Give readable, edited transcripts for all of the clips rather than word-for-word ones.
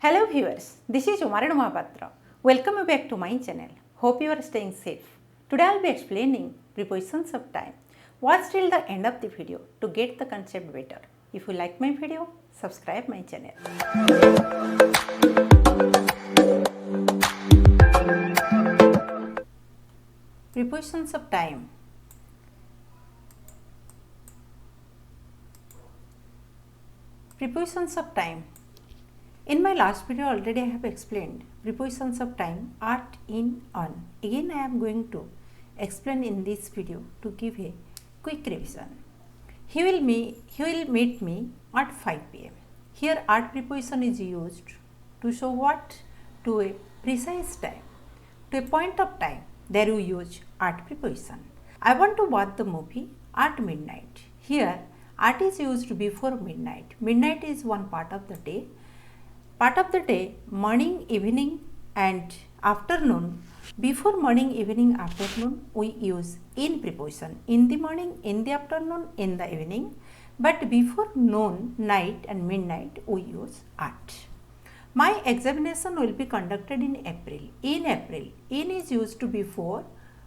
Hello viewers, this is Umarana Mahapatra. Welcome you back to my channel. Hope you are staying safe. Today I will be explaining prepositions of time. Watch till the end of the video to get the concept better. If you like my video, subscribe my channel. Prepositions of time. Prepositions of time. In my last video already I have explained prepositions of time at, in, on. Again I am going to explain in this video to give a quick revision. He will meet me at 5 pm. Here at preposition is used to show what? To a precise time, to a point of time. There you use at preposition. I want to watch the movie at midnight. Here at is used before midnight. Midnight is one part of the day. Part of the day, morning, evening and afternoon. Before morning, evening, afternoon, we use in preposition. In the morning, in the afternoon, in the evening. But before noon, night and midnight, we use at. My examination will be conducted in April. In April, in is used to before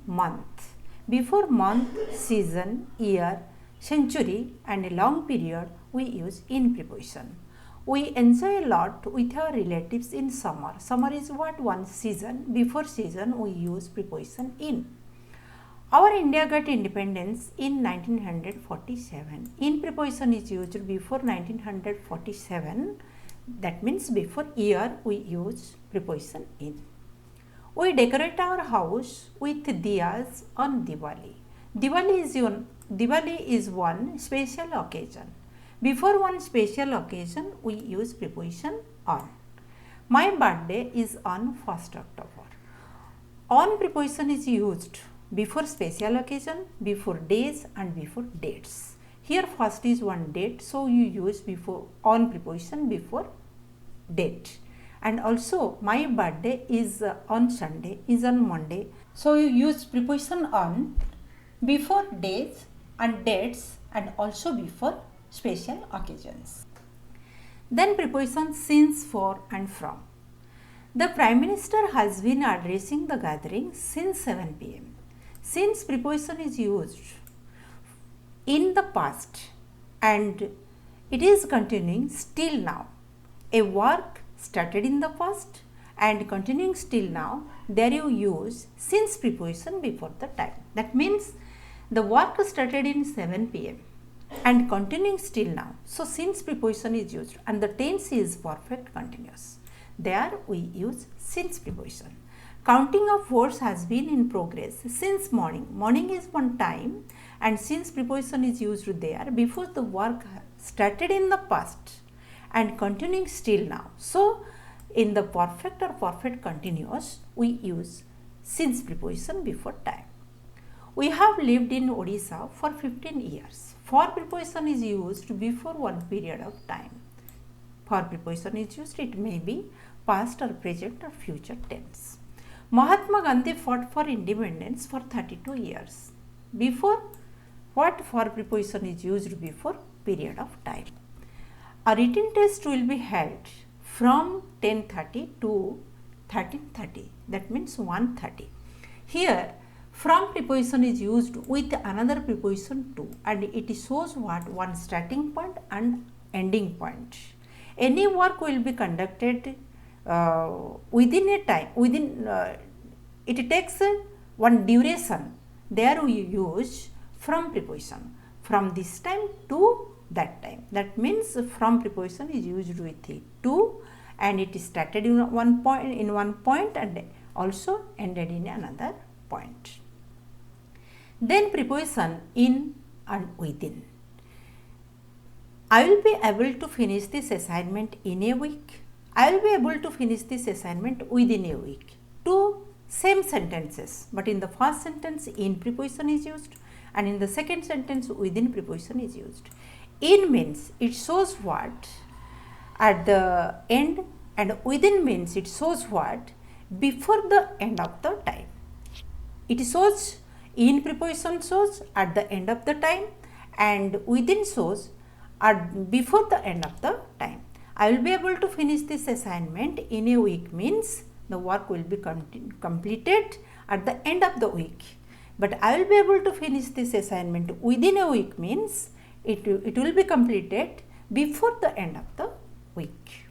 month. Before month, season, year, century and a long period, we use in preposition. We enjoy a lot with our relatives in summer. Summer is what? One season. Before season, we use preposition in. Our India got independence in 1947. In preposition is used before 1947. That means before year, we use preposition in. We decorate our house with diyas on Diwali. Diwali is one special occasion. Before one special occasion, we use preposition on. My birthday is on 1st October. On preposition is used before special occasion, before days and before dates. Here first is one date, so you use before on preposition before date. And also my birthday is on Sunday, is on Monday. So you use preposition on before days and dates and also before special occasions. Then preposition since, for and from. The Prime Minister has been addressing the gathering since 7 pm. Since preposition is used in the past and it is continuing still now. A work started in the past and continuing still now, there you use since preposition before the time. That means the work started in 7 pm. and continuing still now. So since preposition is used and the tense is perfect continuous. There we use since preposition. Counting of words has been in progress since morning. Morning is one time and since preposition is used there before the work started in the past and continuing still now. So in the perfect or perfect continuous we use since preposition before time. We have lived in Odisha for 15 years. For preposition is used before one period of time. For preposition is used, it may be past or present or future tense. Mahatma Gandhi fought for independence for 32 years. Before what? For preposition is used before period of time. A written test will be held from 10:30 to 13:30. That means 1:30. Here from preposition is used with another preposition to and it shows what? One starting point and ending point. Any work will be conducted within a time, it takes one duration. There we use from preposition from this time to that time. That means from preposition is used with it to and it started in one point and also ended in another point. Then preposition in and within. I will be able to finish this assignment in a week. I will be able to finish this assignment within a week. Two same sentences, but in the first sentence in preposition is used and in the second sentence within preposition is used. In means it shows what at the end and within means it shows what before the end of the time. It shows in preposition shows at the end of the time and within shows at before the end of the time. I will be able to finish this assignment in a week means the work will be completed at the end of the week. But I will be able to finish this assignment within a week means it will be completed before the end of the week.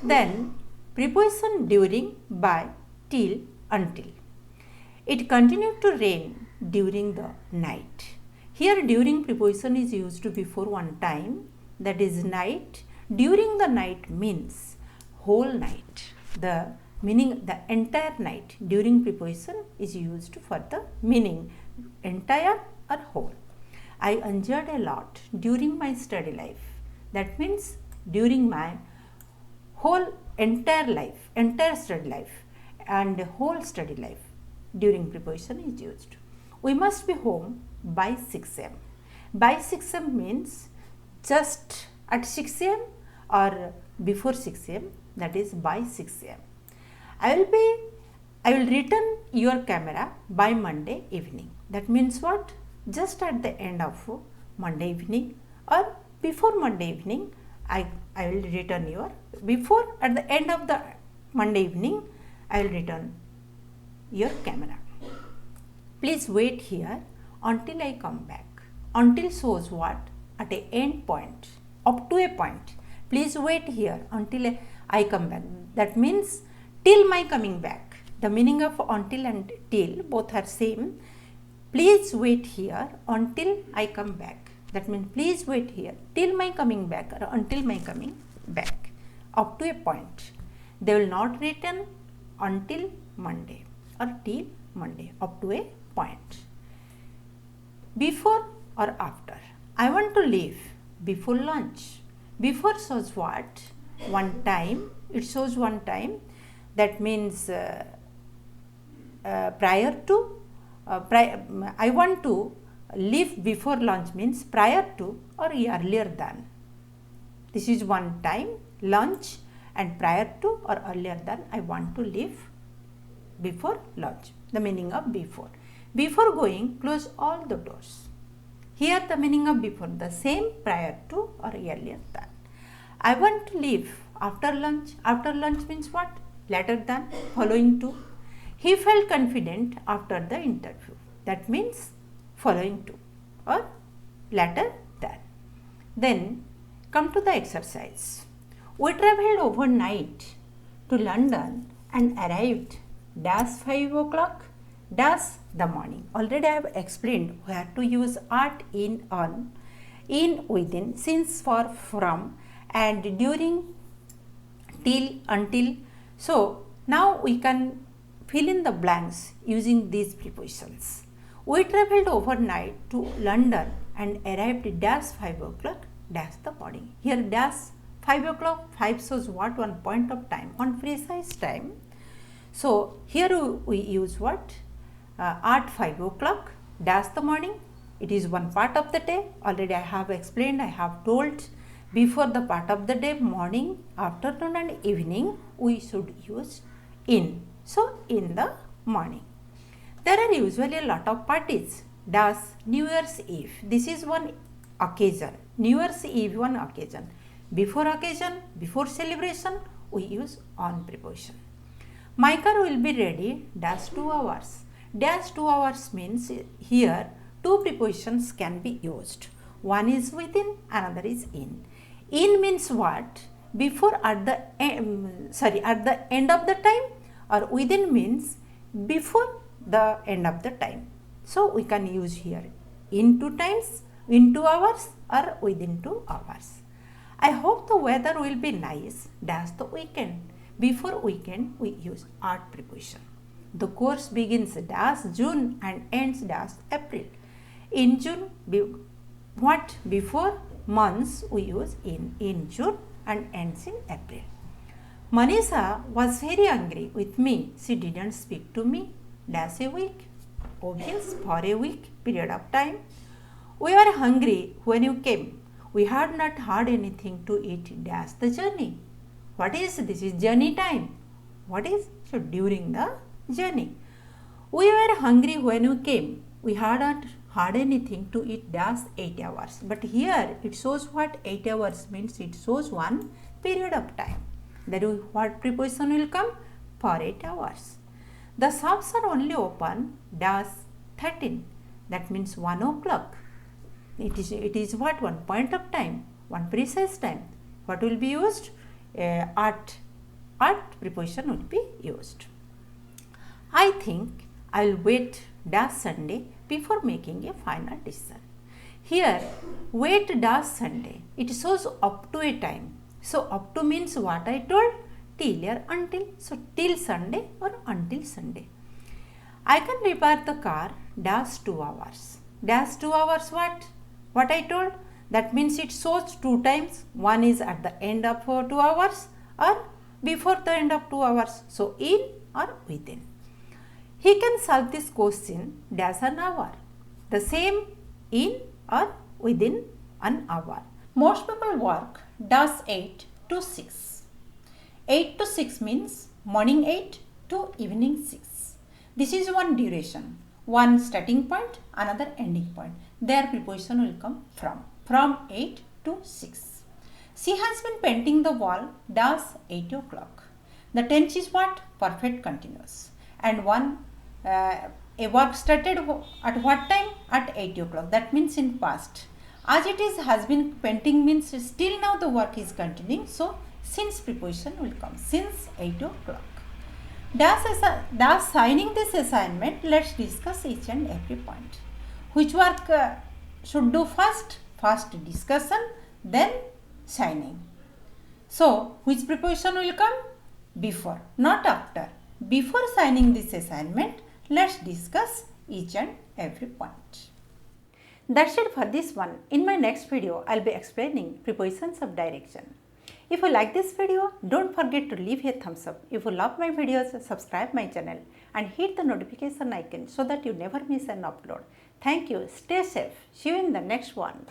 Then preposition during, by, till, until. It continued to rain during the night. Here during preposition is used before one time, that is night. During the night means whole night. The meaning the entire night. During preposition is used for the meaning entire or whole. I enjoyed a lot during my study life. That means during my whole entire life, entire study life and whole study life. During preposition is used. We must be home by 6 am. By 6 am means just at 6 am or before 6 am, that is by 6 am. I will return your camera by Monday evening. That means what? Just at the end of Monday evening or before Monday evening, I will return your, before at the end of the Monday evening, I will return your camera. Please wait here until I come back. Until shows what? At a end point, up to a point. Please wait here until I come back. That means till my coming back. The meaning of until and till both are same. Please wait here until I come back. That means please wait here till my coming back or until my coming back. Up to a point. They will not return until Monday or till Monday, up to a point. Before or after. I want to leave before lunch. Before shows what? One time. It shows one time. That means prior to. I want to leave before lunch means prior to or earlier than. This is one time, lunch, and prior to or earlier than. I want to leave before lunch. The meaning of before. Before going, close all the doors. Here the meaning of before, the same prior to or earlier than. I want to leave after lunch. After lunch means what? Later than, following to. He felt confident after the interview. That means following to or later than. Then come to the exercise. We travelled overnight to London and arrived dash 5 o'clock dash the morning. Already I have explained where to use at, in, on, in, within, since, for, from, and during, till, until. So now we can fill in the blanks using these prepositions. We travelled overnight to London and arrived dash 5 o'clock dash the morning. Here dash 5 o'clock, 5 shows what? One point of time, one precise time. So here we use what? At 5 o'clock dash the morning. It is one part of the day. Already I have explained, I have told. Before the part of the day, morning, afternoon and evening, we should use in. So in the morning. There are usually a lot of parties. Dash New Year's Eve. This is one occasion. New Year's Eve, one occasion. Before occasion, before celebration, we use on preposition. My car will be ready dash 2 hours. Dash 2 hours means here two prepositions can be used. One is within, another is in. In means what? Before, at the end of the time, or within means before the end of the time. So we can use here in 2 times, in 2 hours or within 2 hours. I hope the weather will be nice dash the weekend. Before weekend we use at preposition. The course begins dash June and ends dash April. In June, what? Before months we use in June and ends in April. Manisha was very angry with me. She didn't speak to me dash a week. Obvious, for a week period of time. We were hungry when you came. We had not had anything to eat dash the journey. What is this? Is journey time. What is? So during the journey. We were hungry when you came. We had not had anything to eat dash 8 hours. But here it shows what 8 hours means. It shows one period of time. Then what preposition will come? For 8 hours. The shops are only open dash 13. That means 1 o'clock. It is what? One point of time, one precise time. What will be used? At preposition will be used. I think I will wait dash Sunday before making a final decision. Here, wait dash Sunday. It shows up to a time. So, up to means what I told? Till or until. So, till Sunday or until Sunday. I can repair the car dash 2 hours. Dash 2 hours what? What I told? That means it shows 2 times. One is at the end of 2 hours or before the end of 2 hours. So, in or within. He can solve this question dash an hour. The same in or within an hour. Most people work dash 8 to 6. 8 to 6 means morning 8 to evening 6. This is one duration, one starting point, another ending point. Their preposition will come from 8 to 6. She has been painting the wall dash 8 o'clock. The tense is what? Perfect continuous. And a work started at what time? At 8 o'clock. That means in past. As it is has been painting means still now the work is continuing. So, since preposition will come. Since 8 o'clock. Dash signing this assignment, let's discuss each and every point. Which work should do first? First discussion, then signing. So, which preposition will come? Before, not after. Before signing this assignment, let's discuss each and every point. That's it for this one. In my next video, I'll be explaining prepositions of direction. If you like this video, don't forget to leave a thumbs up. If you love my videos, subscribe my channel and hit the notification icon so that you never miss an upload. Thank you. Stay safe. See you in the next one.